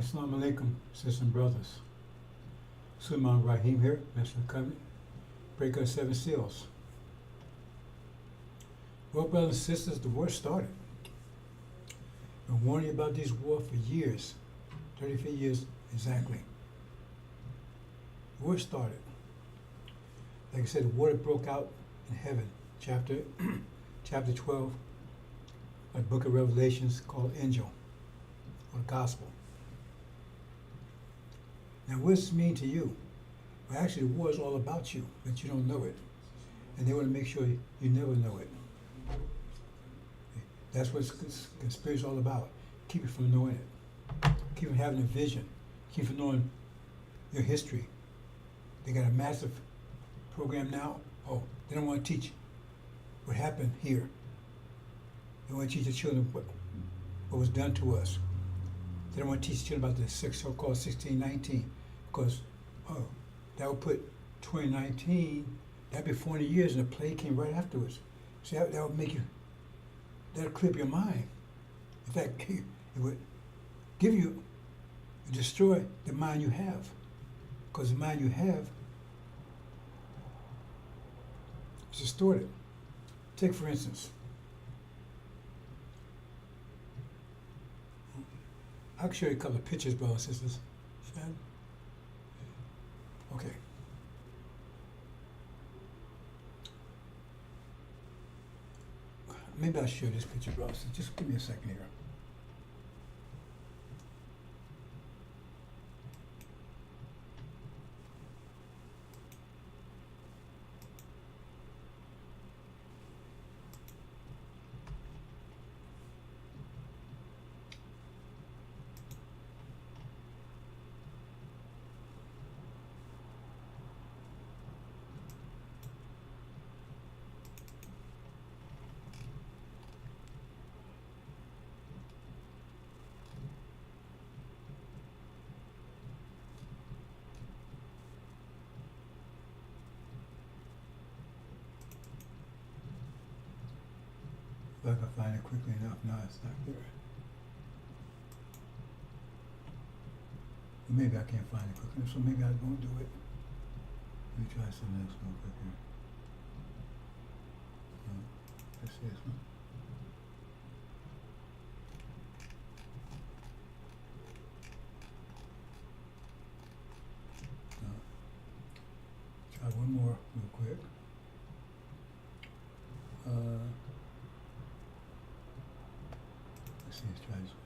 Assalamu alaikum, sisters and brothers. Sulaiman Rahim here, Master of the Covenant, breaker of 7 seals. Well, brothers and sisters, the war started. I've been warning you about this war for years, 35 years exactly. The war started. Like I said, the water broke out in heaven, chapter 12 of the book of Revelations, called Angel, or Gospel. Now, what does this mean to you? Well, actually, the war is all about you, but you don't know it. And they want to make sure you never know it. That's what conspiracy is all about. Keep you from knowing it. Keep from having a vision. Keep from knowing your history. They got a massive program now. Oh, they don't want to teach what happened here. They want to teach the children what was done to us. They don't want to teach children about the so-called 1619, because that would put 2019, that'd be 400 years, and the plague came right afterwards. So that would make you, that'll clip your mind. In fact, it would give you, destroy the mind you have, because the mind you have is distorted. Take, for instance, I'll show you a couple of pictures, brothers and sisters. Okay. Maybe I'll show this picture, brothers. Just give me a second here. If I can find it quickly enough. No, it's not there. Maybe I can't find it quickly enough, so maybe I won't do it. Let me try something else real quick here. Let's see this one. Try one more real quick. Let's see, let's try this one.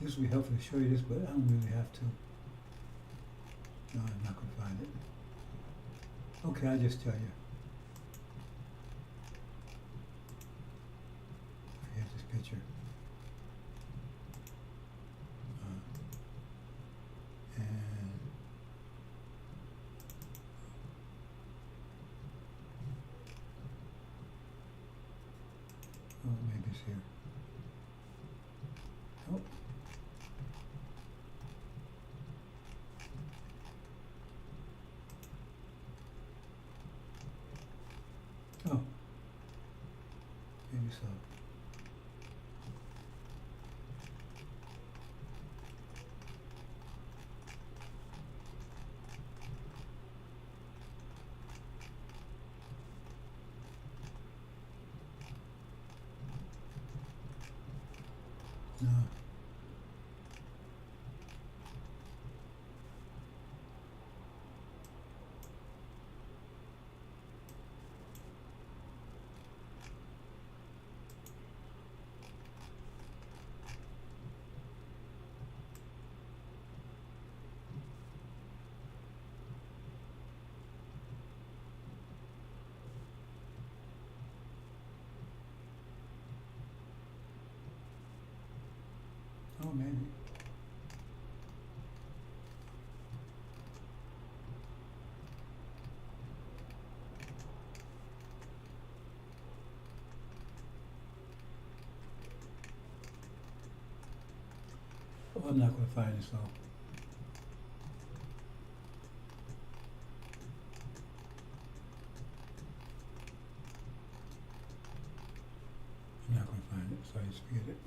This would be helpful to show you this, but I don't really have to. No, I'm not going to find it. Okay, I'll just tell you. Here's this picture. Oh, maybe it's here. Oh. Oh. Maybe so. No. Oh, maybe. Oh, I'm not going to find it, so. I just forget it.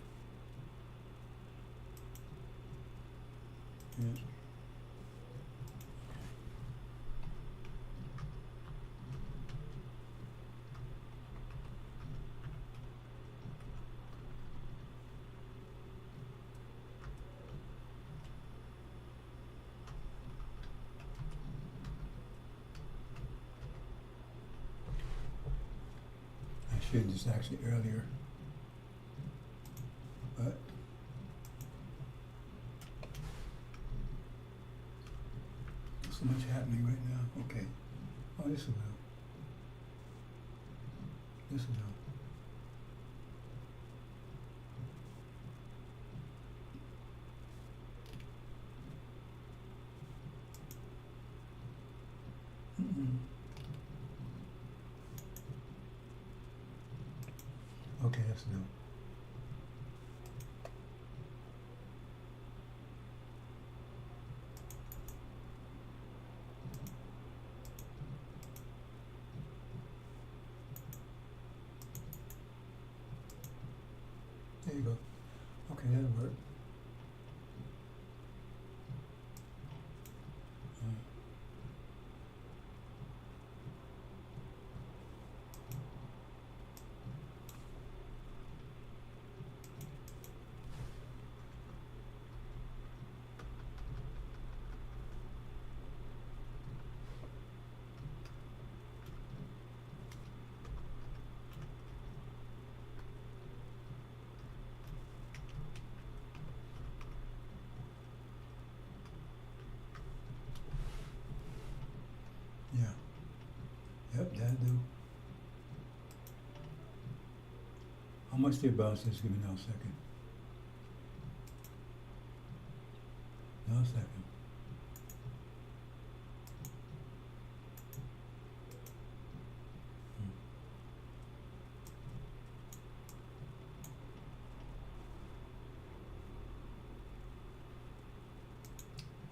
Yeah. I shared this actually earlier, but there's so much happening right now. Okay. Oh, this will do. This will do. Mm-mm. Okay, this will do. There you go. Okay, that'll work. Yeah. Yep, that'll do. How much did bounce this? Give me now a second. Now a second.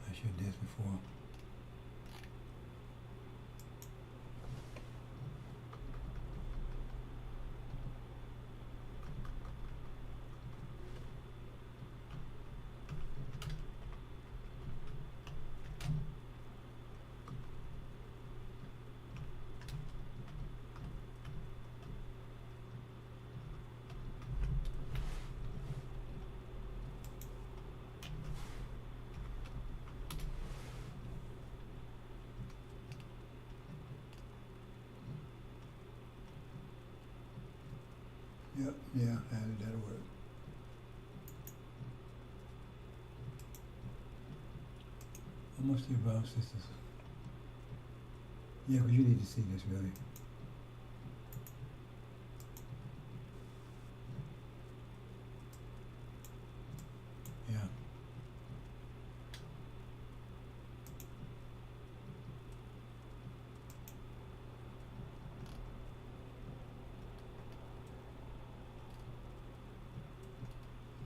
I should have did this before. Yep, yeah, that'll work. How much did bounce this? Yeah, because you need to see this really. Yeah.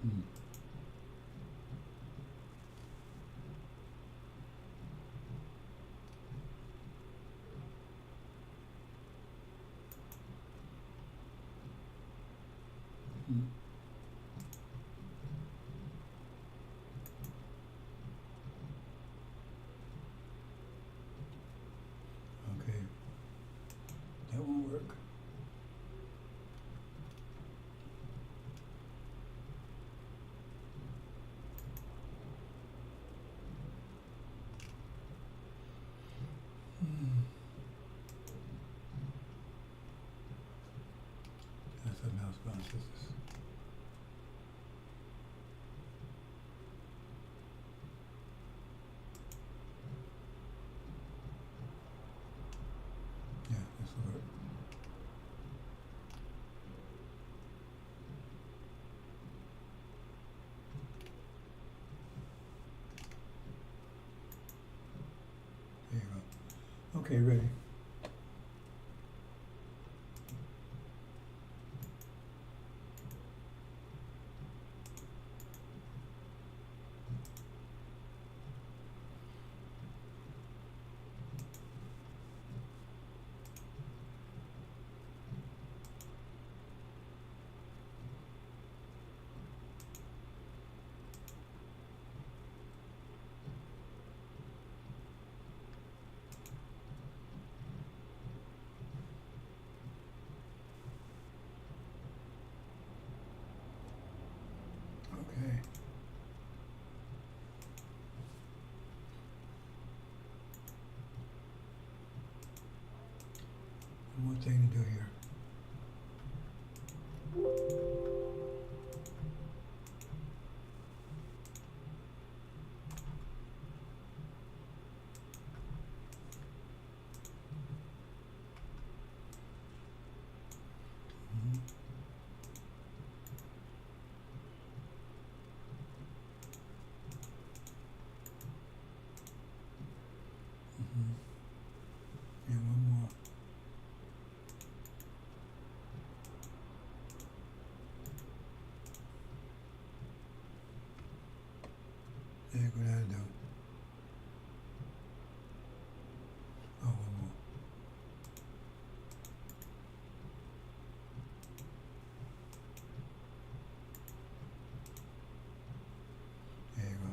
Mm. Mm. Okay. That won't work. Mm. That's what mouse bounce this is. Yeah, this will work. There you go. Okay, ready. Okay. One more thing to do here. Mhm. Mhm. And one more. There you go, that'll do. Oh, one more. There you go.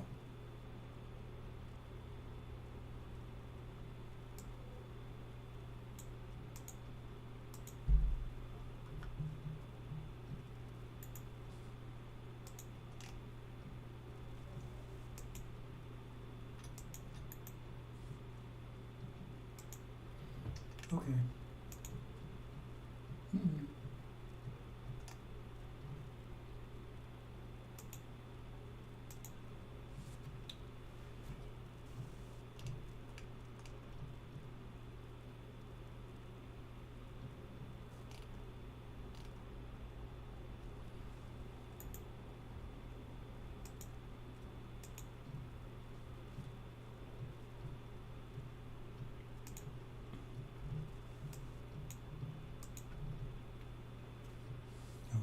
Okay. Mm-mm.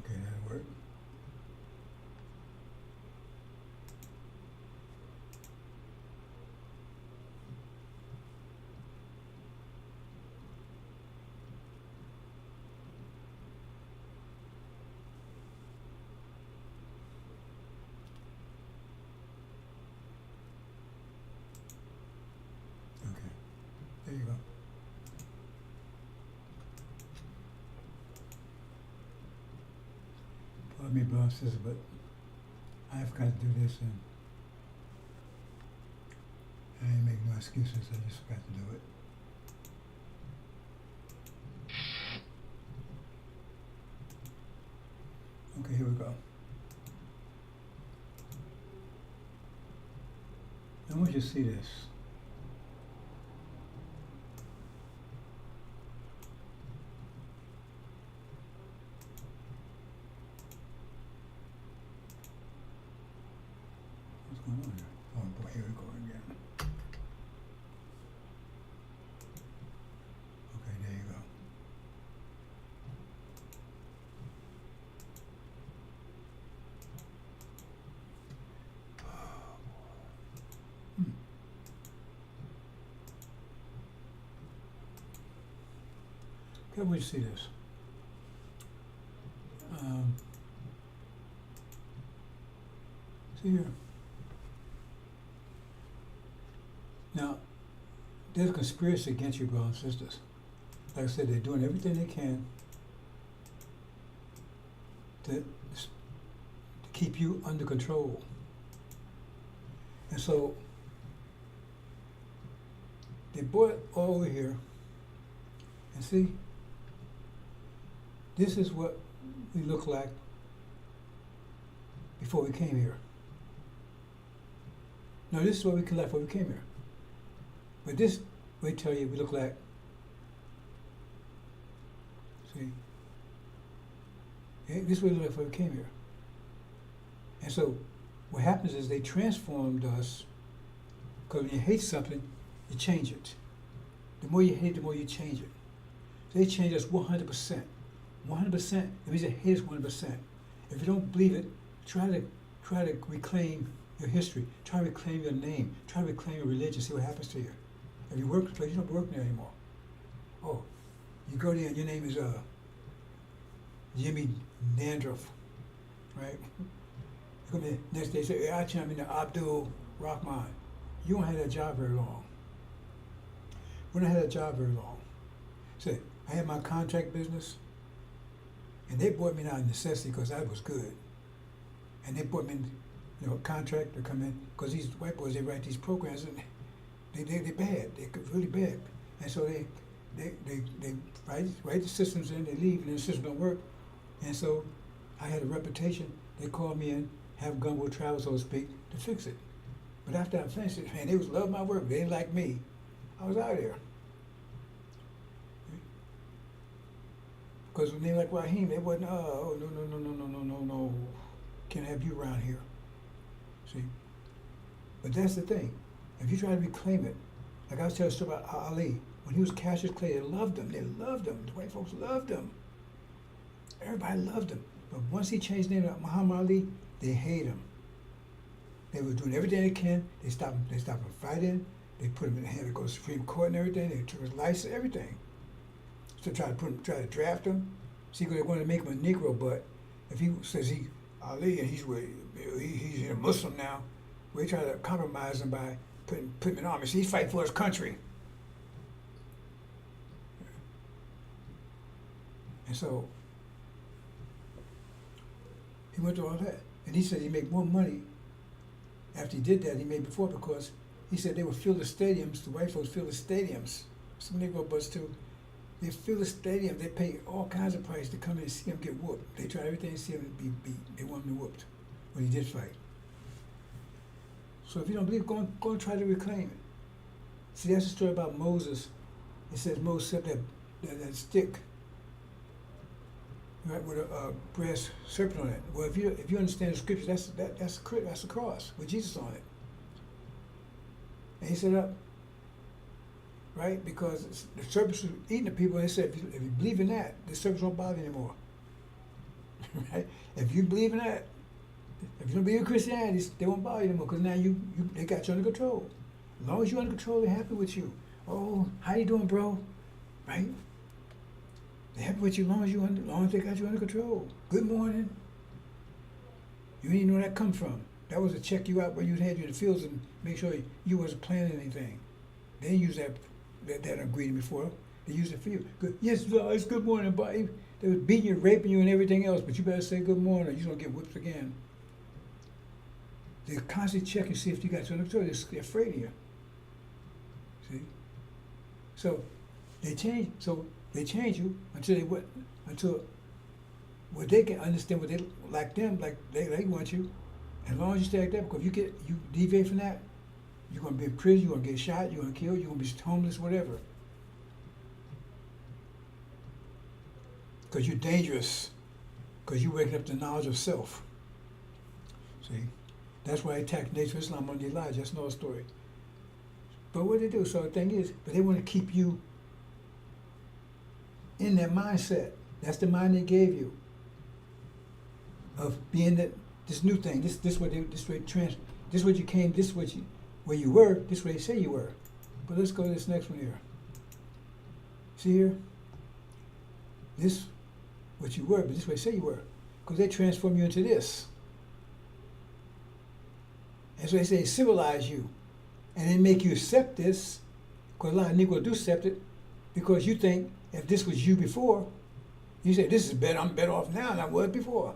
Okay, that'll work. Okay. There you go. Pardon me, brothers and sisters, but I forgot to do this, and I ain't making no excuses. I just forgot to do it. Okay, here we go. I want you to see this. What's going on here? Oh boy, here we go again. Okay, there you go. Hmm. Okay, I want you to see this. See here. Now, there's a conspiracy against you, brothers and sisters. Like I said, they're doing everything they can to keep you under control. And so, they brought it all over here. And see, this is what we look like before we came here. No, this is what we look like before we came here. But this, we tell you, we look like, see, this is what we look like before we came here. And so, what happens is they transformed us, because when you hate something, you change it. The more you hate, the more you change it. So they changed us 100%. 100%, it means they hate us 100%. If you don't believe it, try to reclaim your history. Try to reclaim your name. Try to reclaim your religion. See what happens to you. If you work the place, you don't work there anymore. Oh, you go there and your name is Jimmy Dandruff, right? You come there next day, say, hey, I chime in the Abdul Rahman. You don't have that job very long. We don't have that job very long. Say, I had my contract business, and they brought me out of necessity because I was good. And they brought me contract to come in, because these white boys, they write these programs, and they're bad. They're really bad. And so they write the systems in, they leave, and the system don't work. And so I had a reputation. They called me in, have gumbo travel, so to speak, to fix it. But after I finished it, man, they was loving my work. They didn't like me. I was out of there. Because when they like Raheem, they wasn't, oh, no. Can't have you around here. See? But that's the thing. If you try to reclaim it, like I was telling a story about Ali, when he was Cassius Clay, they loved him. They loved him. The white folks loved him. Everybody loved him. But once he changed his name to Muhammad Ali, they hate him. They were doing everything they can. They stopped him fighting. They put him in the hand to go to the Supreme Court and everything. They took his license, everything. So try to draft him. See, they wanted to make him a Negro, but if he says he Ali and he's a Muslim now, we try to compromise him by putting him in the army. See, he's fighting for his country. And so he went through all that, and he said he made more money after he did that he made before, because he said they would fill the stadiums. The white folks fill the stadiums. Some Negro buds too. They fill the stadium. They pay all kinds of price to come in and see him get whooped. They try everything to see him be beat. They want him whooped when he did fight. So if you don't believe, go and try to reclaim it. See, that's the story about Moses. It says Moses set that stick, right, with a brass serpent on it. Well, if you understand the scriptures, that's the cross with Jesus on it. And he set up, right, because the serpents were eating the people. And they said, if you believe in that, the serpents won't bother you anymore. Right? If you believe in that, if you don't believe in Christianity, they won't bother you anymore, because now they got you under control. As long as you're under control, they're happy with you. Oh, how you doing, bro? Right? They're happy with you as long as they got you under control. Good morning. You didn't know where that come from. That was to check you out when you had you in the fields and make sure you wasn't planning anything. They didn't use that ingredient before. They used it for you. Good. Yes, it's good morning, buddy. They was beating you, raping you, and everything else, but you better say good morning or you're going to get whipped again. They're constantly checking to see if you got you under control. They're afraid of you. See? So they change you until they can understand what they like they want you. As long as you stay like that, because you deviate from that, you're gonna be in prison, you're gonna get shot, you're gonna kill, you're gonna be homeless, whatever. Because you're dangerous. Because you're waking up the knowledge of self. See? That's why they attacked Nation of Islam on the Elijah. That's another story. But what they do, so the thing is, but they want to keep you in that mindset. That's the mind they gave you of being this new thing. This what you came. This what you where you were. This what they say you were. But let's go to this next one here. See here. This what you were, but this what they say you were, because they transform you into this. And so they say civilize you, and they make you accept this, because a lot of Negroes do accept it, because you think if this was you before, you say this is better. I'm better off now than I was before.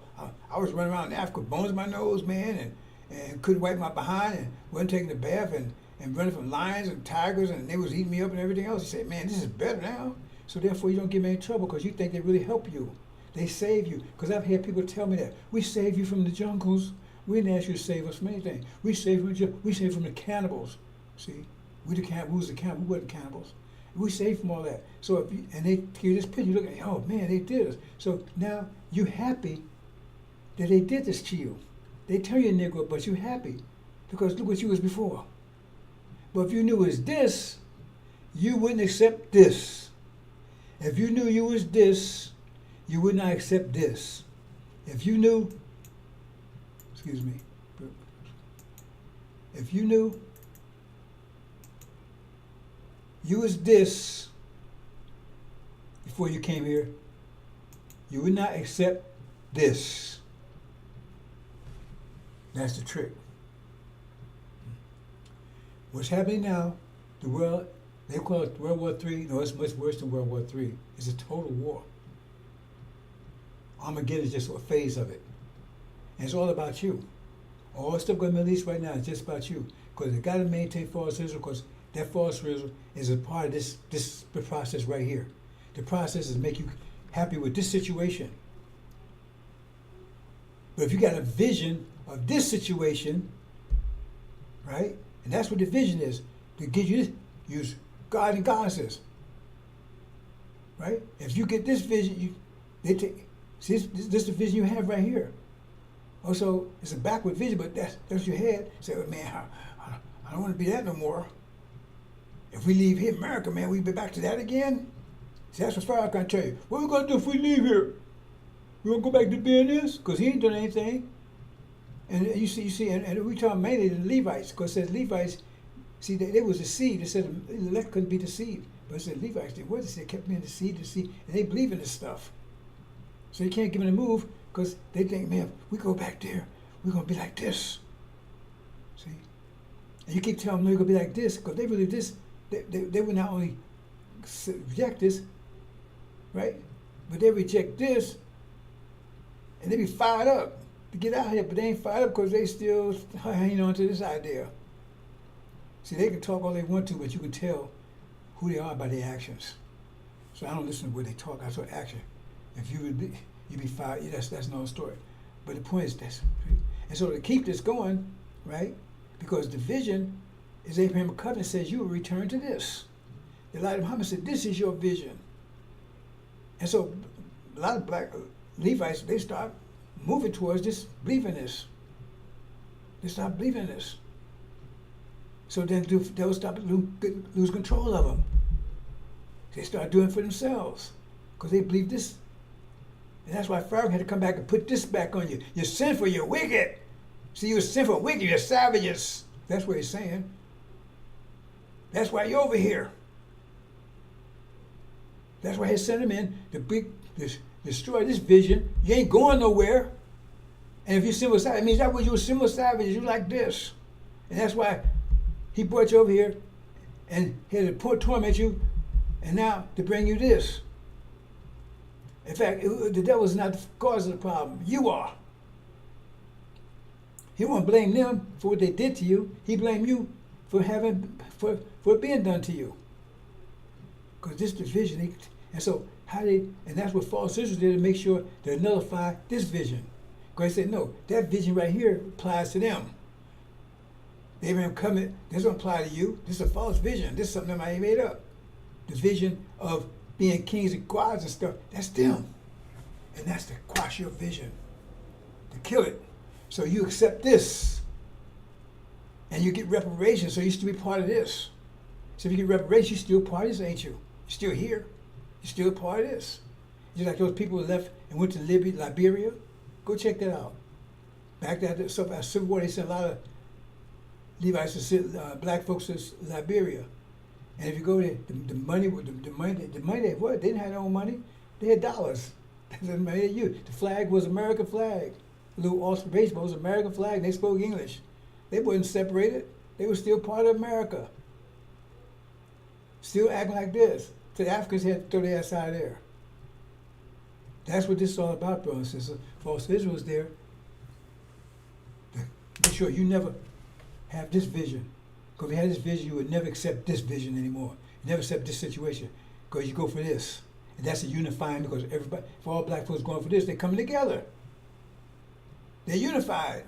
I was running around in Africa, bones in my nose, man, and couldn't wipe my behind, and wasn't taking a bath, and running from lions and tigers, and they was eating me up and everything else. You say, man, this is better now. So therefore, you don't get in any trouble, because you think they really help you. They save you. Because I've had people tell me that we save you from the jungles. We didn't ask you to save us from anything. We saved from the cannibals. See, we was the cannibals. We weren't cannibals. We saved from all that. So and they give you this picture, you look at, oh man, they did this. So now you're happy that they did this to you. They tell you Negro, but you're happy because look what you was before. But if you knew it was this, you wouldn't accept this. If you knew you was this, you would not accept this. If you knew, if you knew you was this before you came here, you would not accept this. That's the trick. What's happening now, the world, they call it World War III. No, it's much worse than World War III. It's a total war. Armageddon is just a phase of it. And it's all about you. All the stuff going to be released right now is just about you. Because they got to maintain false Israel, because that false Israel is a part of this process right here. The process is make you happy with this situation. But if you got a vision of this situation, right? And that's what the vision is. To get you this, use God and goddesses. Right? If you get this vision, they take, see, this is the vision you have right here. Also, it's a backward vision, but that's your head. Say, well, man, I don't want to be that no more. If we leave here, America, man, we be back to that again? See, that's what Farrakhan can tell you. What are we going to do if we leave here? We going to go back to being this? Because he ain't done anything. And you see, and we talk mainly the Levites, because it says Levites, see, they was deceived. It said the elect couldn't be deceived. But it said Levites, they kept being deceived, and they believe in this stuff. So you can't give them a move, because they think, man, we go back there, we're going to be like this. See? And you keep telling them they're going to be like this, because they believe this, they will not only reject this, right? But they reject this, and they be fired up to get out of here, but they ain't fired up because they still hanging on to this idea. See, they can talk all they want to, but you can tell who they are by their actions. So I don't listen to what they talk, I saw action. If you would be, you'd be fired, that's another story. But the point is this, right? And so to keep this going, right? Because the vision is Abraham covenant says you will return to this. The Elijah Muhammad said, this is your vision. And so a lot of black Levites, they start moving towards this, believing this. They start believing this. So then they'll stop lose control of them. They start doing it for themselves because they believe this. And that's why Pharaoh had to come back and put this back on you. You're sinful, you're wicked. See, you're sinful, wicked, you're savages. That's what he's saying. That's why you're over here. That's why he sent him in to destroy this vision. You ain't going nowhere. And if you're sinful savage, it means that was you were sinful savage, you like this. And that's why he brought you over here and he had to torment you, and now to bring you this. In fact, the devil is not the cause of the problem. You are. He won't blame them for what they did to you. He blamed you for it being done to you. Because this division, and so and that's what false Israel did to make sure they nullify this vision. Because they said, no, that vision right here applies to them. Abraham covenant, this don't apply to you. This is a false vision. This is something that I made up. The vision of being kings and gods and stuff, that's them. And that's to quash your vision, to kill it. So you accept this, and you get reparations, so you still be part of this. So if you get reparations, you're still part of this, ain't you? You're still here. You're still part of this. Just like those people who left and went to Liberia. Go check that out. Back after Civil War, they sent a lot of Levites to send black folks to Liberia. And if you go there, the money they what? They didn't have their own money. They had dollars. That's the money they used. The flag was American flag. The little All-Star baseball was American flag, and they spoke English. They wasn't separated. They were still part of America. Still acting like this. So the Africans had to throw their ass out of there. That's what this is all about, brothers and sisters. False Israel is there to make sure you never have this vision. Because if you had this vision, you would never accept this vision anymore. You never accept this situation. Because you go for this. And that's a unifying, because everybody, if all black folks going for this, they're coming together. They're unified.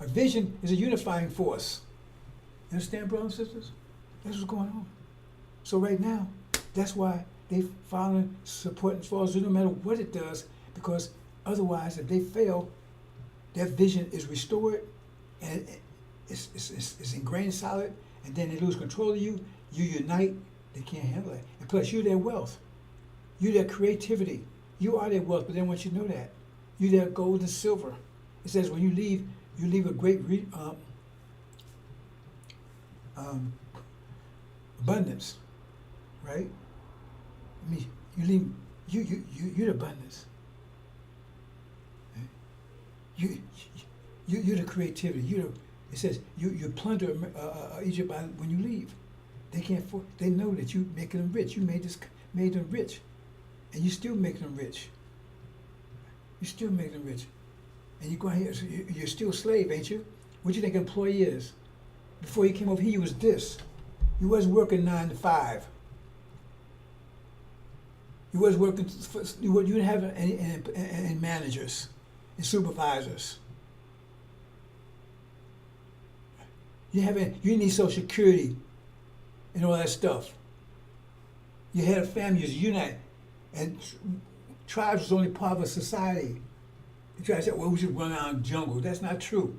A vision is a unifying force. You understand, brothers and sisters? That's what's going on. So right now, that's why they following, supporting false Israel, no matter what it does, because otherwise, if they fail, their vision is restored, and it's ingrained solid, and then they lose control of you. You unite, they can't handle it. And plus, you're their wealth. You're their creativity. You are their wealth, but they want you to know that. You're their gold and silver. It says when you leave a great abundance, right? I mean, you leave you're the abundance. Right? You're the creativity. It says you plunder Egypt when you leave. They can't. They know that you making them rich. You made them rich, and you still make them rich. You still make them rich, and you go ahead. So you're still a slave, ain't you? What do you think an employee is? Before you came over here, you was this. You wasn't working 9 to 5. You wasn't working. You didn't have any managers and supervisors. You didn't need Social Security and all that stuff. You had a family, you was united, and tribes was only part of a society. You try to say, well, we should run out in the jungle. That's not true.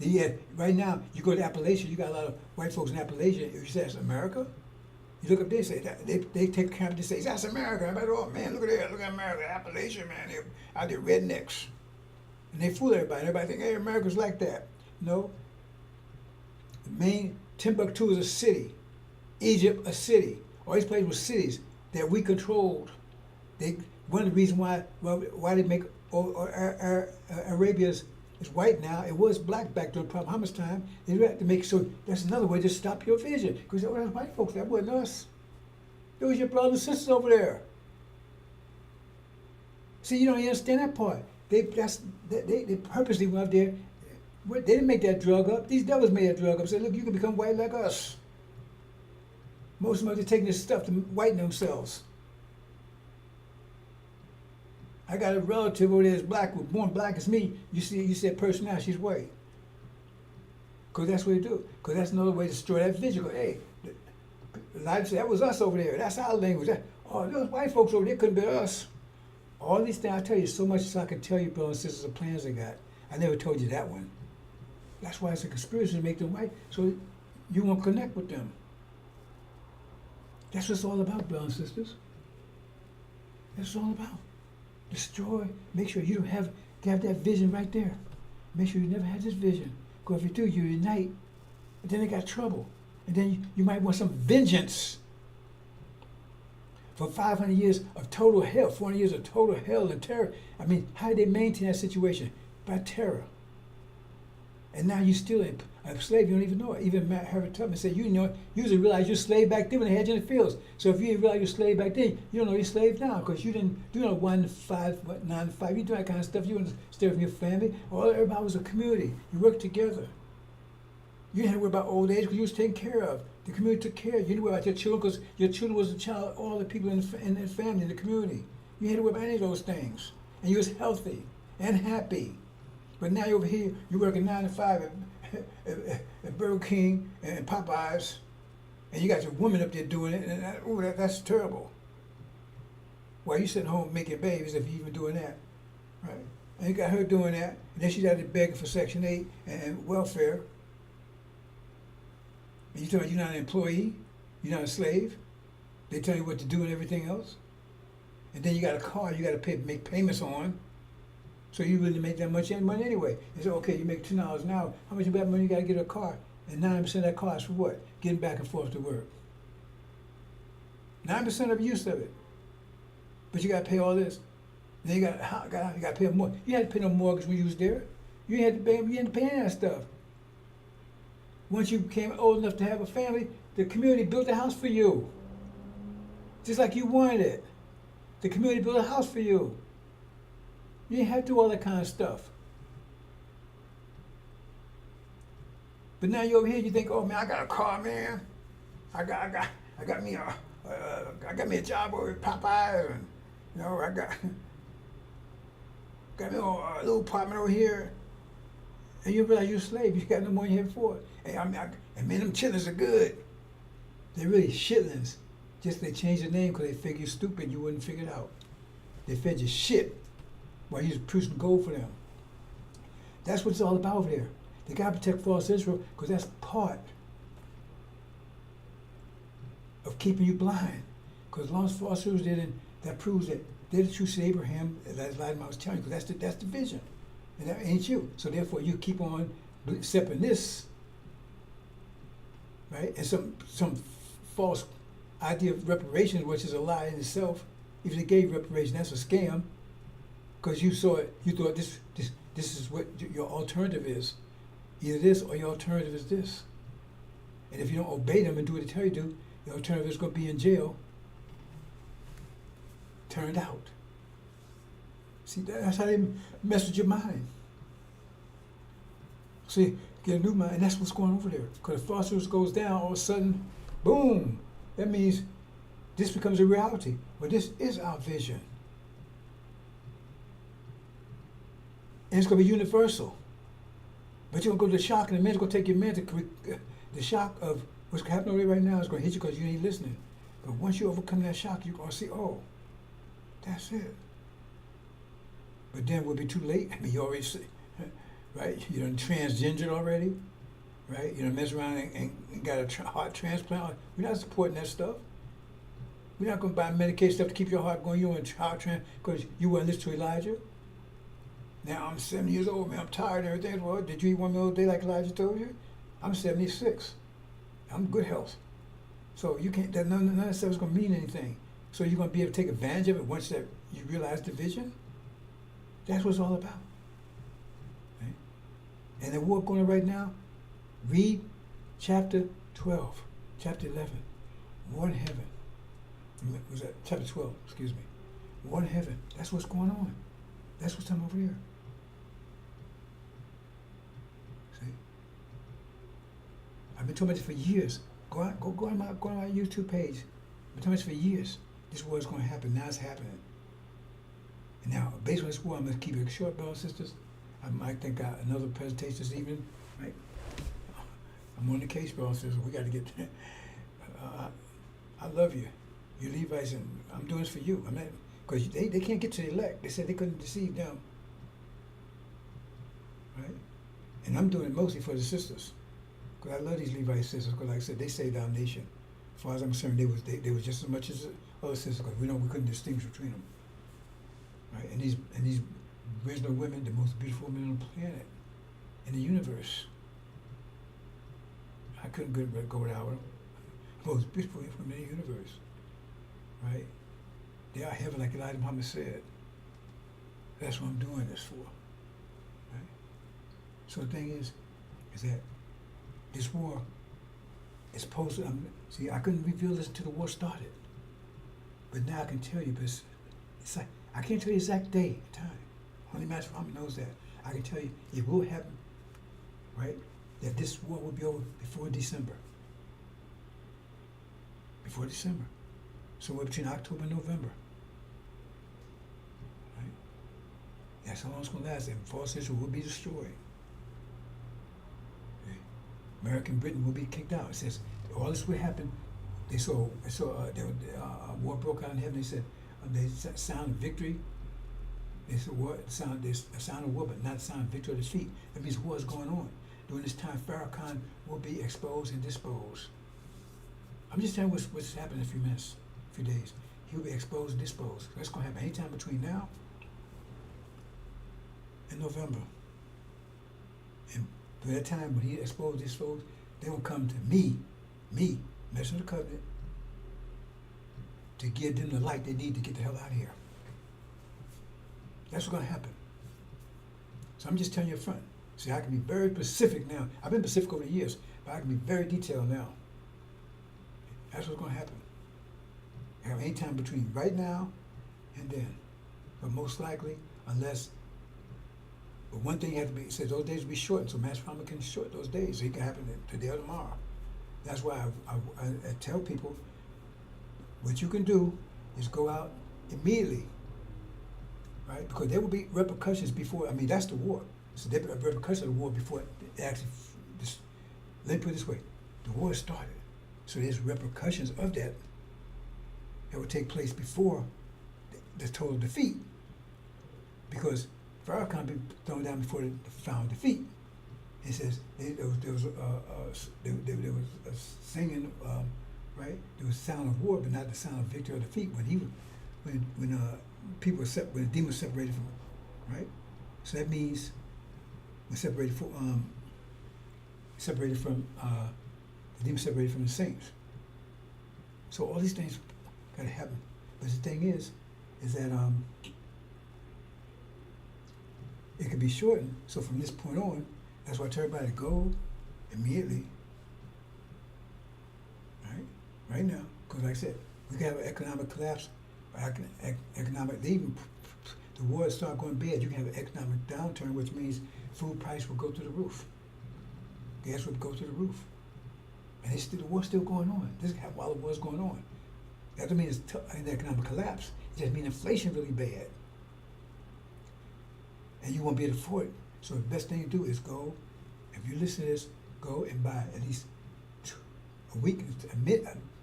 Yeah, right now, you go to Appalachia, you got a lot of white folks in Appalachia. If you say that's America, you look up there and say that they take care of it, they say, that's America. Everybody, oh man, look at that, look at America, Appalachia, man, they're out there rednecks. And they fool everybody. Everybody think, hey, America's like that. No. The main, Timbuktu is a city. Egypt, a city. All these places were cities that we controlled. One of the reasons why they make Arabia's is white now. It was black back during Prophet Muhammad's time. They had to make so that's another way to stop your vision. Because well, that's white folks. That wasn't us. It was your brothers and sisters over there. See, you don't understand that part. They purposely went up there. They didn't make that drug up. These devils made that drug up. Said, look, you can become white like us. Most of them are taking this stuff to whiten themselves. I got a relative over there that's black, was born black as me. You see that person now, she's white. Because that's what they do. Because that's another way to destroy that vision. Hey, a lot of say, that was us over there. That's our language. Those white folks over there couldn't be us. All these things, I tell you so much as I can tell you, brothers and sisters, the plans they got. I never told you that one. That's why it's a conspiracy to make them white, so you won't connect with them. That's what it's all about, brothers and sisters. That's what it's all about. Destroy, make sure you have that vision right there. Make sure you never had this vision. Because if you do, you unite, and then they got trouble. And then you might want some vengeance. For 500 years of total hell, 400 years of total hell and terror. I mean, how did they maintain that situation? By terror. And now you're still a slave, you don't even know it. Even Harriet Tubman said, you usually realize you're a slave back then when they had you in the fields. So if you didn't realize you're a slave back then, you don't know you're a slave now because you didn't do no 1 to 5, 9 to 5. You do that kind of stuff. You wouldn't stay from your family. Everybody was a community. You worked together. You didn't have to worry about old age because you was taken care of. The community took care of you. You didn't worry about your children because your children was the child of all the people in the family, in the community. You had to worry about any of those things. And you was healthy and happy. But now you're over here, you're working 9 to 5 at Burger King and Popeyes, and you got your woman up there doing it, and that's terrible. While you sitting home making babies, if you're even doing that, right? And you got her doing that, and then she's out there begging for Section 8 and welfare. And you tell her you're not an employee, you're not a slave. They tell you what to do and everything else. And then you got a car you got to make payments on. So you really make that much money anyway. They say, okay, you make $2 an hour. How much of that money you got to get a car? And 9% of that cost for what? Getting back and forth to work. 9% of use of it. But you got to pay all this. Then you got to pay more. You had to pay no mortgage when you was there. You had to pay any of that stuff. Once you became old enough to have a family, the community built a house for you. Just like you wanted it. The community built a house for you. You didn't have to do all that kind of stuff. But now you're over here, you think, oh man, I got a car, man. I got me a job over at Popeye, and I got me a little apartment over here. And you realize you're a slave. You got no more here for it. And man, them chitlins are good. They're really shitlins. Just they changed the name because they figured you're stupid. You wouldn't figure it out. They fed you shit while you was producing gold for them. That's what it's all about over there. They got to protect false Israel because that's part of keeping you blind. Because as long as false Israel didn't, that proves that they're the true seed of Abraham, as I was telling you, because that's the vision. And that ain't you. So therefore you keep on accepting this, right? And some false idea of reparation, which is a lie in itself. If they gave reparation, that's a scam. Because you saw it, you thought this is what your alternative is. Either this or your alternative is this. And if you don't obey them and do what they tell you to do, your alternative is going to be in jail. Turned out. See, that's how they mess with your mind. See, get a new mind, and that's what's going on over there. Because if phosphorus goes down, all of a sudden, boom, that means this becomes a reality. But this is our vision. And it's going to be universal. But you're going to go to the shock in a minute. It's going to take you a minute. The shock of what's happening right now is going to hit you because you ain't listening. But once you overcome that shock, you're going to see, oh, that's it. But then we'll be too late. I mean, you already see, right? You done transgendered already, right? You done mess around and got a heart transplant. We're not supporting that stuff. We're not going to buy medication stuff to keep your heart going. You want heart transplant because you wouldn't listen to Elijah. Now I'm 70 years old, man. I'm tired and everything. Well, did you eat 1 meal a day like Elijah told you? I'm 76. I'm good health. So you can't. None of that stuff is going to mean anything. So you're going to be able to take advantage of it once that you realize the vision. That's what it's all about. Right? And the war going on right now. Read chapter 12, chapter 11. War in heaven. Was that chapter 12? Excuse me. War in heaven. That's what's going on. That's what's done over here. See? I've been talking about this for years. Go on my YouTube page. I've been talking about this for years. This war is going to happen. Now it's happening. And now, based on this war, I'm going to keep it short, brothers and sisters. I might think another presentation this evening, right? I'm on the case, brothers and sisters. We got to get. I love you. You Levites, and I'm doing this for you. I mean, because they can't get to the elect. They said they couldn't deceive them. Right? And I'm doing it mostly for the sisters. Because I love these Levite sisters, because like I said, they saved our nation. As far as I'm concerned, they was just as much as other sisters, because we couldn't distinguish between them. Right? And these original women, the most beautiful women on the planet, in the universe. I couldn't go without them. The most beautiful women in the universe. Right? They are heaven, like Elijah Muhammad said. That's what I'm doing this for. Right? So the thing is that this war is supposed to, see, I couldn't reveal this until the war started. But now I can tell you, but it's like, I can't tell you the exact day and time. Only Master Muhammad knows that. I can tell you it will happen, right? That this war will be over before December. Before December. Somewhere between October and November. Right? That's how long it's going to last. And false Israel will be destroyed. Okay? American Britain will be kicked out. It says all this will happen. They saw a war broke out in heaven. They said they sound of victory. They said a sound of war, but not a sound of victory or defeat. That means war is going on. During this time, Farrakhan will be exposed and disposed. I'm just telling you what's happening in a few minutes. Few days, he will be exposed and disposed. That's going to happen anytime between now and November. And by that time, when he exposed and disposed, they will come to me, Messenger of the Covenant, to give them the light they need to get the hell out of here. That's what's going to happen. So I'm just telling you up front. See, I can be very specific now. I've been specific over the years, but I can be very detailed now. That's what's going to happen. You have any time between right now and then. But most likely, but one thing you have to be, it says those days will be shortened, so Master Muhammad can shorten those days. So it can happen today or tomorrow. That's why I tell people, what you can do is go out immediately, right? Because there will be repercussions before, that's the war. So there will be repercussions of the war before it actually, let me put it this way, the war started. So there's repercussions of that would take place before the total defeat, because Farrakhan be thrown down before the final defeat. It says there was a singing, right? There was sound of war, but not the sound of victory or defeat. When people when the demons separated from, right? So that means we separated from the demons separated from the saints. So all these things got to happen. But the thing is that it can be shortened. So from this point on, that's why I tell everybody to go immediately, right now. Because like I said, we can have an economic collapse, even the war start going bad. You can have an economic downturn, which means food price will go through the roof. gas would go to the roof. And the war's still going on. This is while the war's going on. That doesn't mean it's an economic collapse. It just means inflation really bad. And you won't be able to afford it. So the best thing to do is go, if you listen to this, go and buy at least a week,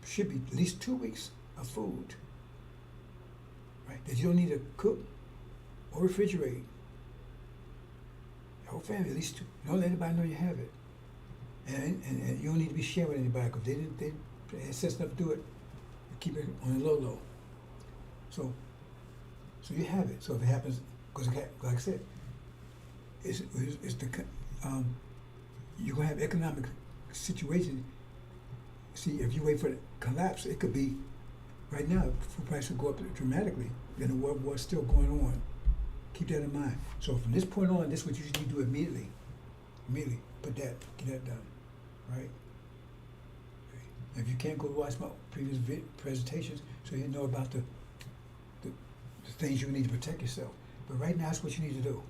should be at least 2 weeks of food. Right? That you don't need to cook or refrigerate. Your whole family, at least two. Don't let anybody know you have it. And you don't need to be sharing with anybody because they had sense enough to do it. Keep it on the low. So you have it. So if it happens, because like I said, it's you're gonna have economic situation. See, if you wait for the collapse, it could be right now. Food prices will go up dramatically. Then the world war's still going on. Keep that in mind. So from this point on, this is what you need to do immediately. Immediately, get that done, right? If you can't go watch my previous presentations, so you know about the things you need to protect yourself. But right now, that's what you need to do.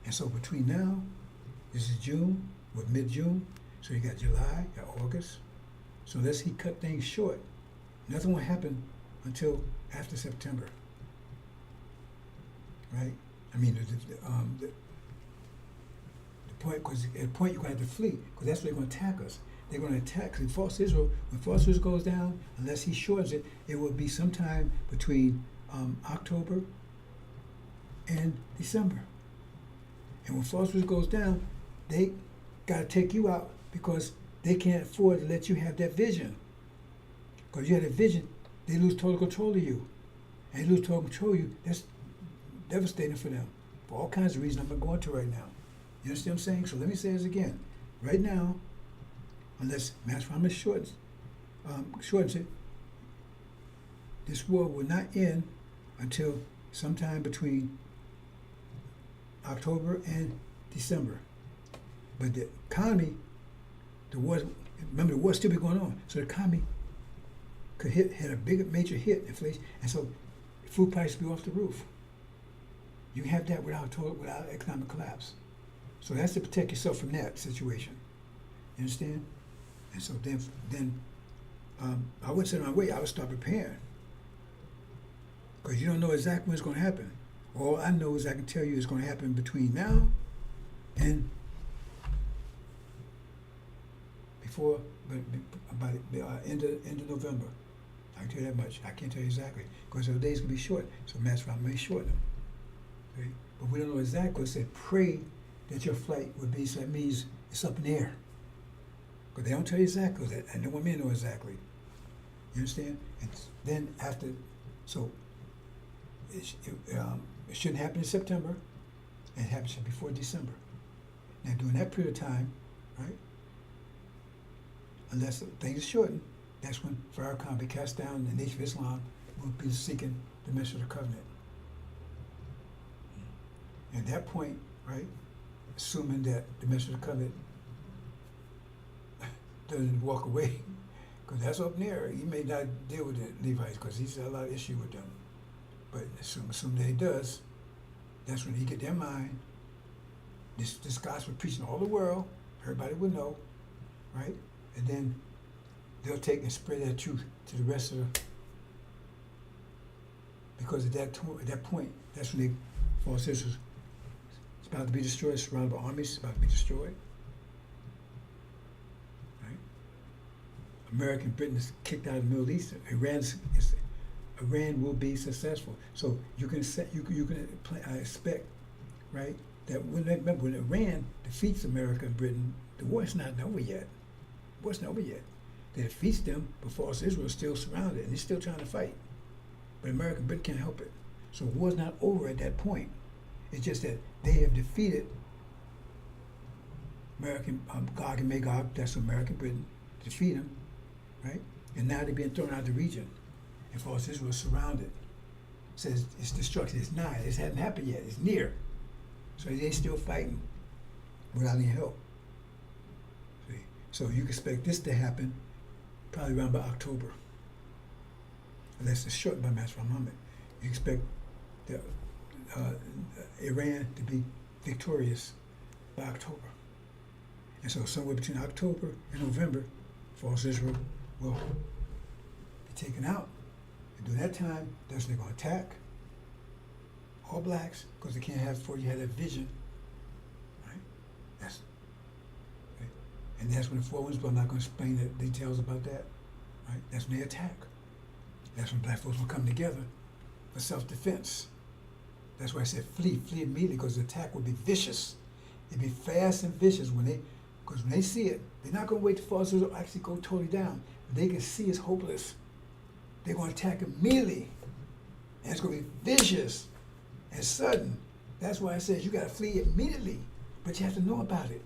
And so between now, this is June, with mid-June, so you got July, you got August. So unless he cut things short, nothing will happen until after September, right? I mean, the point, because at a point you're going to have to flee, because that's where they're going to attack us. They're going to attack. When false Israel goes down, unless he shortens it, it will be sometime between October and December. And when false Israel goes down, they got to take you out because they can't afford to let you have that vision. Because you have that vision, they lose total control of you. And they lose total control of you, that's devastating for them. For all kinds of reasons I'm not going to right now. You understand what I'm saying? So let me say this again. Right now, unless Master Muhammad shortens it, this war will not end until sometime between October and December. But the economy, remember the war still be going on, so the economy could had a big major hit, inflation, and so food prices be off the roof. You have that without economic collapse. So that's to protect yourself from that situation. You understand? And so then I wouldn't sit on my way, I would start preparing. Because you don't know exactly when it's going to happen. All I know is I can tell you it's going to happen between now and before, about the end of November. I can tell you that much. I can't tell you exactly because the days can be short. So Master Rob may shorten them. Okay? But we don't know exactly. Because it said pray that your flight would be. So that means it's up in the air. But they don't tell you exactly. And no one may know exactly. You understand? And then after, so it shouldn't happen in September, and it happens before December. Now during that period of time, right? Unless things are shortened, that's when Farrakhan will be cast down, and the Nation of Islam will be seeking the mission of the covenant. At that point, right, assuming that the mission of the covenant doesn't walk away, because that's up there. He may not deal with the Levites because he's got a lot of issue with them. But assume that he does, that's when he get their mind. This gospel preaching all the world, everybody will know, right? And then they'll take and spread that truth to the rest of the, because at that point, that's when false Israel is about to be destroyed, surrounded by armies, it's about to be destroyed. Right? American Britain is kicked out of the Middle East. Iran will be successful. So you can expect, right, that when Iran defeats America and Britain, the war is not over yet. The war's not over yet. They defeats them, but false Israel is still surrounded, and they're still trying to fight. But America and Britain can't help it. So the war's not over at that point. It's just that they have defeated American Gog and Magog, that's American Britain, defeat them, right? And now they're being thrown out of the region. And false Israel is surrounded. It says it's destruction. It's nigh. It hasn't happened yet. It's near. So they're still fighting without any help. See? So you can expect this to happen probably around by October. Unless it's shortened by Master Muhammad. You expect Iran to be victorious by October. And so somewhere between October and November, false Israel will be taken out. And during that time, that's when they're going to attack all blacks, because they can't have before you had that vision, right? That's right. And that's when the four winds blow. I'm not going to explain the details about that, right? That's when they attack. That's when black folks will come together for self-defense. That's why I said flee immediately, because the attack will be vicious. It'd be fast and vicious because when they see it, they're not going to wait to false Israel actually go totally down. They can see it's hopeless. They're going to attack immediately, and it's going to be vicious and sudden. That's why it says you got to flee immediately, but you have to know about it.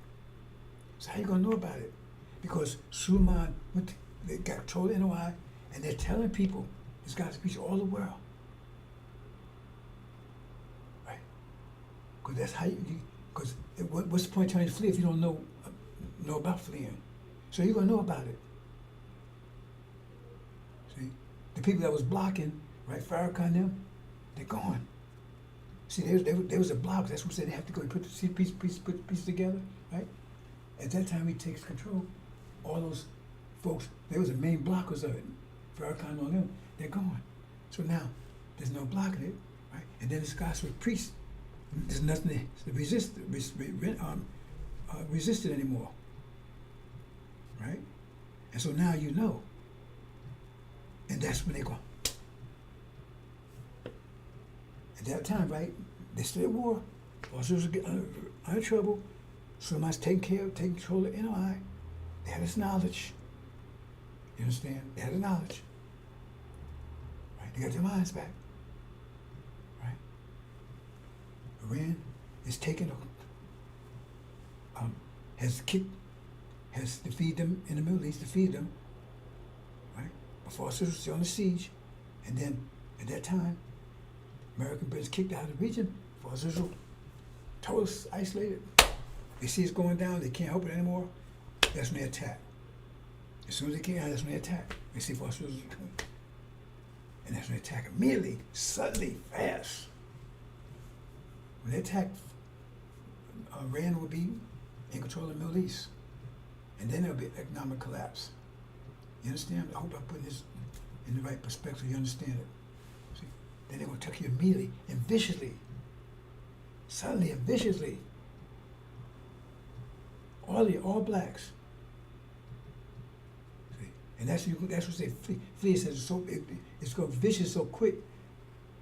So how you going to know about it? Because Suleiman they got control of NOI, and they're telling people this God's speech all the world, right? Because that's how because what's the point of trying to flee if you don't know about fleeing? So you're going to know about it. See, the people that was blocking, right, Farrakhan them, they're gone. See, there was a block. That's what said they have to go and put the piece together, right? At that time, he takes control. All those folks, they was the main blockers of it. Farrakhan on them, they're gone. So now, there's no blocking it, right? And then this gospel preached. There's nothing to resist it anymore, right? And so now you know. And that's when they go. At that time, right, they still at war. Officers get under trouble. Somebody's taking control of NOI. They had this knowledge. You understand? They had the knowledge. Right? They got their minds back. Right? Iran is taking has defeated them in the Middle East, defeated them. Right? Before Israel was still on the siege. And then at that time, American British kicked out of the region. For Israel, totally isolated. They see it's going down, they can't help it anymore. That's when they attack. As soon as they get out, that's when they attack. They see for Israel coming. And that's when they attack immediately, suddenly, fast. When they attack, Iran will be in control of the Middle East. And then there'll be economic collapse. You understand? I hope I'm putting this in the right perspective. You understand it. See? Then they're going to attack you immediately and viciously. Suddenly and viciously. All blacks. See? And that's what they flee. Flee says it's going vicious so quick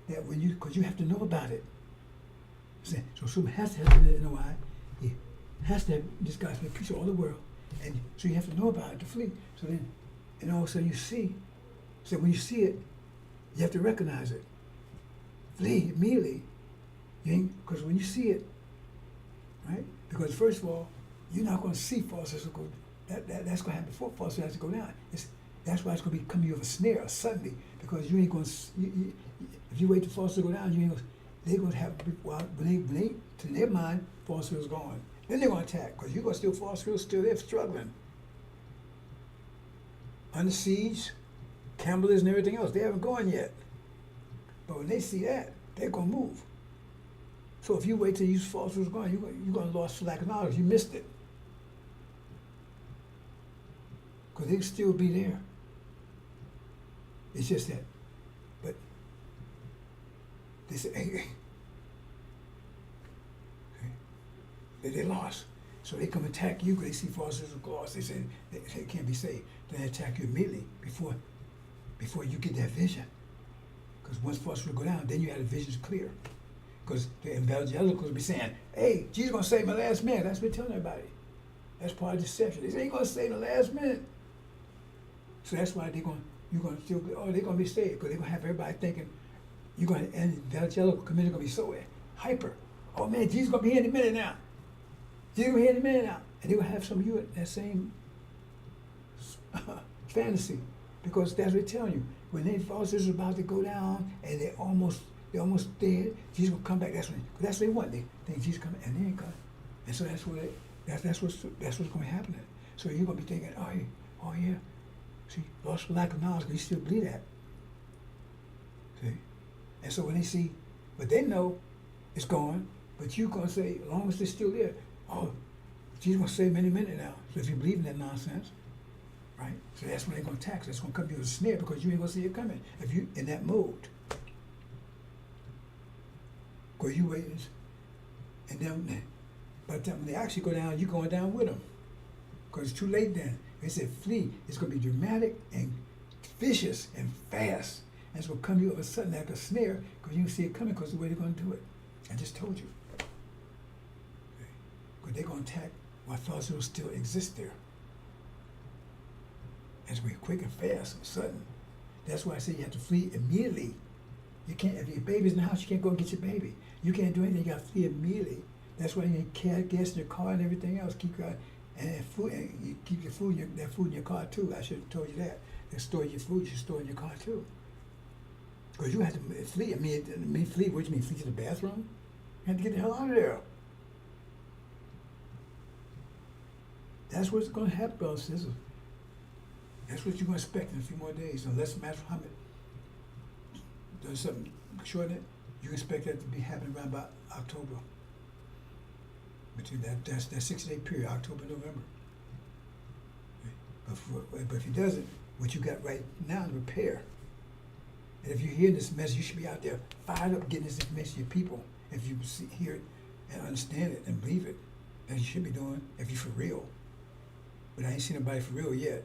that because you have to know about it. See? So someone has to have it, why. He has to have this guy's been preached all the world. And so you have to know about it to flee. So then, and all of a sudden you see. So when you see it, you have to recognize it. Flee immediately. Because when you see it, right? Because first of all, you're not going to see false Israel go. That's going to happen before false Israel has to go down. That's why it's going to be coming you of a snare suddenly. Because you ain't going to. If you wait till false Israel go down, you ain't going. They're going to have when they to their mind false Israel's gone. Then they're going to attack because you're going to still false Israel still there struggling under siege, cannibalism and everything else. They haven't gone yet. But when they see that, they're going to move. So if you wait till you false Israel's gone, you're going to lose slack of knowledge. You missed it. Because they'll still be there. It's just that. But they say, hey, they lost. So they come attack you because they see false Israel lost. They say they can't be saved. They attack you immediately before you get that vision. Because once false Israel go down, then you have the visions clear. Because the evangelicals will be saying, hey, Jesus going to save my last minute. That's what they're telling everybody. That's part of deception. They say, he's going to save the last minute. So that's why you're going to still be, they're going to be saved. Because they're going to have everybody thinking, and the evangelical community going to be so hyper. Oh man, Jesus going to be here in a minute now. Jesus going to be here in a minute now. And they will have some of you at that same fantasy. Because that's what they're telling you. When they false is about to go down and they're almost dead, Jesus will come back. That's what they want. They think Jesus coming and they ain't coming. And so that's what's going to happen. So you're going to be thinking, oh yeah. See, lost for lack of knowledge, but you still believe that. See? And so when they see, but they know it's gone, but you're going to say, as long as they're still there, Jesus gonna save many minute now. So if you believe in that nonsense, right? So that's when they're gonna tax. That's gonna come to you as a snare because you ain't gonna see it coming if you in that mode. Because you wait, and then by the time when they actually go down, you're going down with them. Because it's too late then. They said flee. It's gonna be dramatic and vicious and fast. And it's gonna come to you all of a sudden like a snare because you don't see it coming because of the way they're gonna do it. I just told you. Because they're gonna attack while thoughts will still exist there. It's gonna be quick and fast and sudden. That's why I say you have to flee immediately. You can't, if your baby's in the house, you can't go and get your baby. You can't do anything, you gotta flee immediately. That's why you need gas in your car and everything else. Keep your and food, and you keep your food, that food in your car too. I should have told you that. And store your food, you should store in your car too. Because you have to flee. I mean, flee, what do you mean, flee to the bathroom? You have to get the hell out of there. That's what's going to happen, brothers and sisters. That's what you're going to expect in a few more days. Unless Master Muhammad does something short of it, you can expect that to be happening around about October. Between that's that 60-day period, October, November. But if he doesn't, what you got right now is repair. And if you hear this message, you should be out there fired up getting this information to your people. If you hear it and understand it and believe it, that you should be doing if you're for real. But I ain't seen nobody for real yet.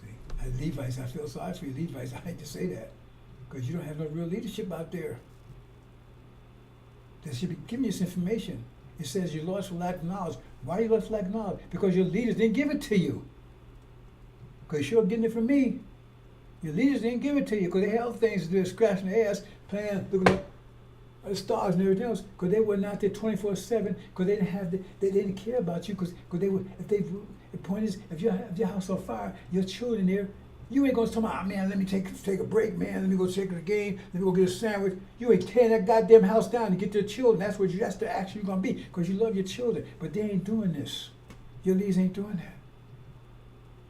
See, as Levites, I feel sorry for you Levites. I hate to say that. Because you don't have no real leadership out there. They should be giving you this information. It says you're lost for lack of knowledge. Why are you lost for lack of knowledge? Because your leaders didn't give it to you. Because you're getting it from me. Your leaders didn't give it to you because they had other things to do, scratching their ass, playing, looking up at the stars and everything else. Because they were not there 24/7. Because they didn't have, they didn't care about you. Because they were, the point is, if your house on fire, your children there, you ain't gonna tell me, oh, man, let me take a break, man. Let me go check the game. Let me go get a sandwich. You ain't tearing that goddamn house down to get to the children. That's the action you're gonna be because you love your children. But they ain't doing this. Your leaders ain't doing that.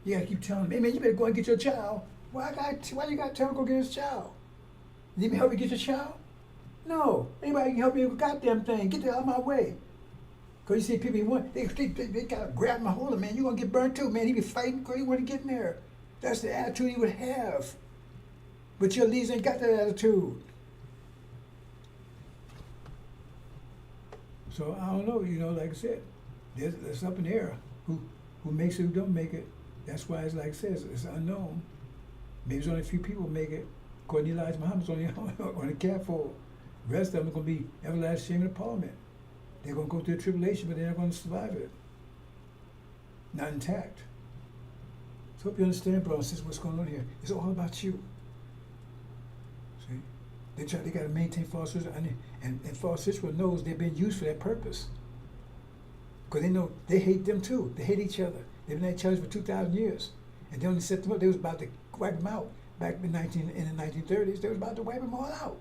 You gotta keep telling them, hey man, you better go and get your child. Why you gotta tell him to go get his child? Need me help you get your child? No. Anybody can help you with a goddamn thing. Get the hell out of my way. Because you see people, they gotta grab my hold of man. You're gonna get burned too, man. He be fighting because he want to get in there. That's the attitude he would have. But your leaders ain't got that attitude. So I don't know, like I said, there's up in the air. Who makes it, who don't make it. That's why it's like it says, it's unknown. Maybe it's only a few people make it. According to Elijah Muhammad's only on a capful. The rest of them are going to be everlasting shame in the parliament. They're going to go through the tribulation, but they're not going to survive it. Not intact. So hope you understand, bro, and sisters, what's going on here. It's all about you. See? They got to maintain false ritual, and false ritual knows they've been used for that purpose. Because they know they hate them too. They hate each other. They've been at each other for 2,000 years. And they only set them up. They was about to wipe them out. Back in the 1930s, they was about to wipe them all out.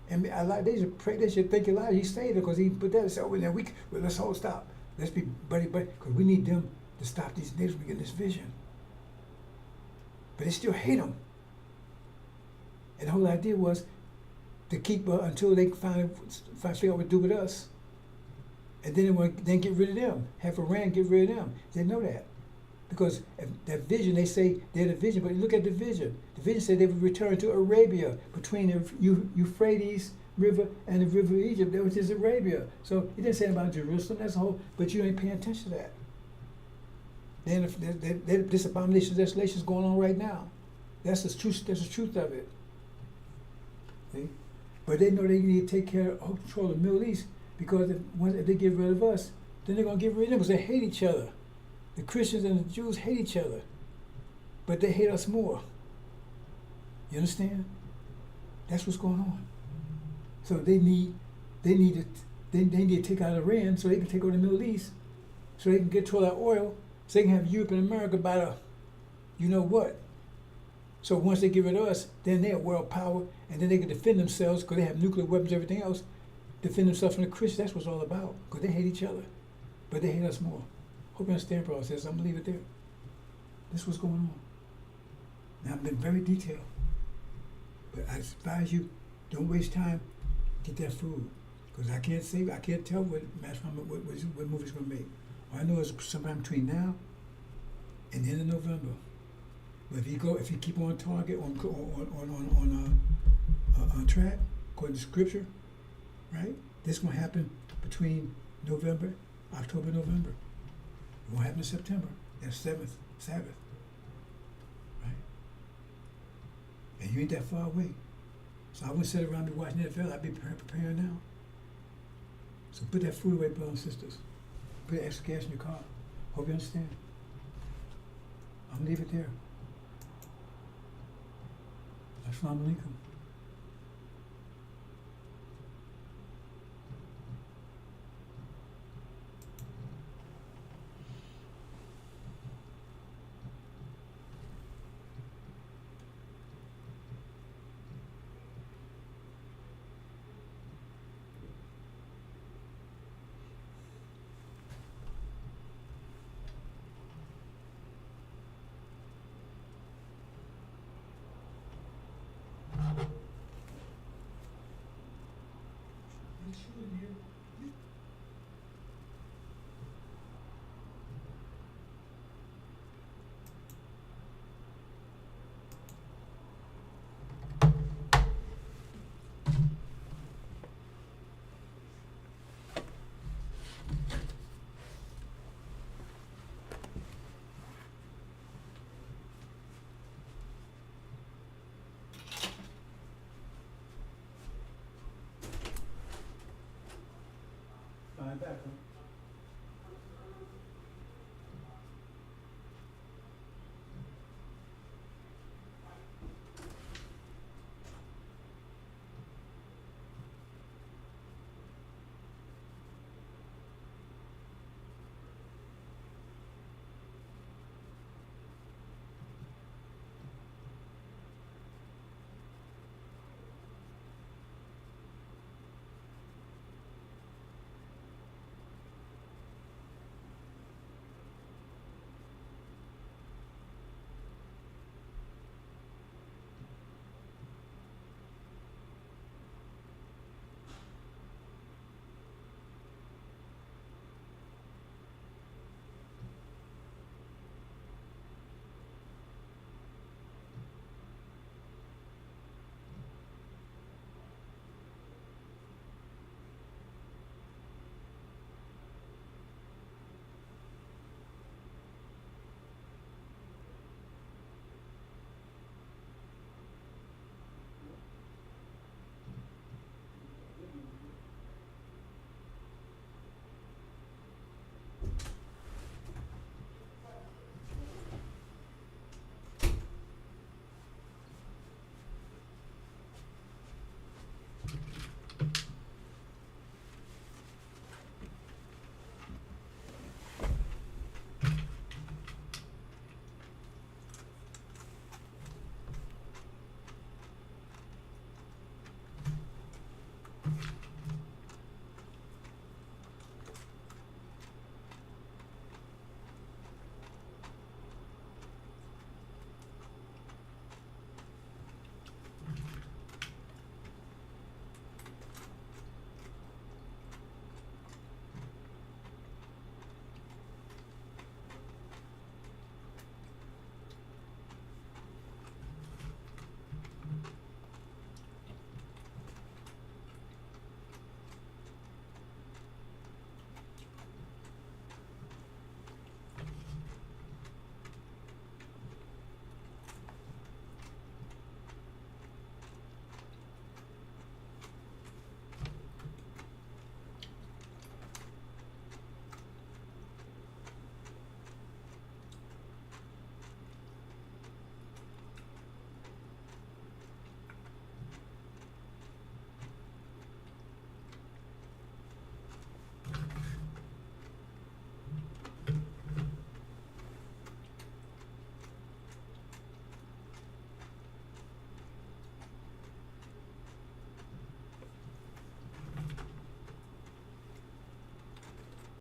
And they should pray, they should think a lot. He stayed there because he put that and said, oh, well, let's all stop. Let's be buddy, because we need them to stop these niggas from getting this vision. But they still hate them. And the whole idea was to keep until they finally figure out what to do with us. And then get rid of them. Have Iran get rid of them. They know that. Because that vision, they say they're the vision, but look at the vision. The vision said they would return to Arabia between the Euphrates River and the River of Egypt, which is Arabia. So he didn't say about Jerusalem, that's a whole, but you ain't paying attention to that. Then this abomination of desolation is going on right now. That's the truth of it. See? But they know they need to take care of control of the Middle East because if they get rid of us, then they're going to get rid of them because they hate each other. The Christians and the Jews hate each other, but they hate us more. You understand? That's what's going on. So they need to take out Iran so they can take over the Middle East, so they can get to all that oil, so they can have Europe and America by the, you know what. So once they get rid of us, then they're world power, and then they can defend themselves because they have nuclear weapons, everything else. Defend themselves from the Christians. That's what it's all about. Because they hate each other, but they hate us more. Hope you understand the process. I'm gonna leave it there. This is what's going on. Now I've been very detailed, but I advise you, don't waste time. Get that food. Because I can't tell what what movie's gonna make. All I know is sometime between now and the end of November. But if he keep on target on track according to scripture, right? This gonna happen between October, November. It won't happen in September. That's seventh Sabbath, right? And you ain't that far away. So I wouldn't sit around and be watching NFL. I'd be preparing now. So put that food away, brothers and sisters. Put extra gas in your car. Hope you understand. I'm gonna leave it there. Assalamu alaikum.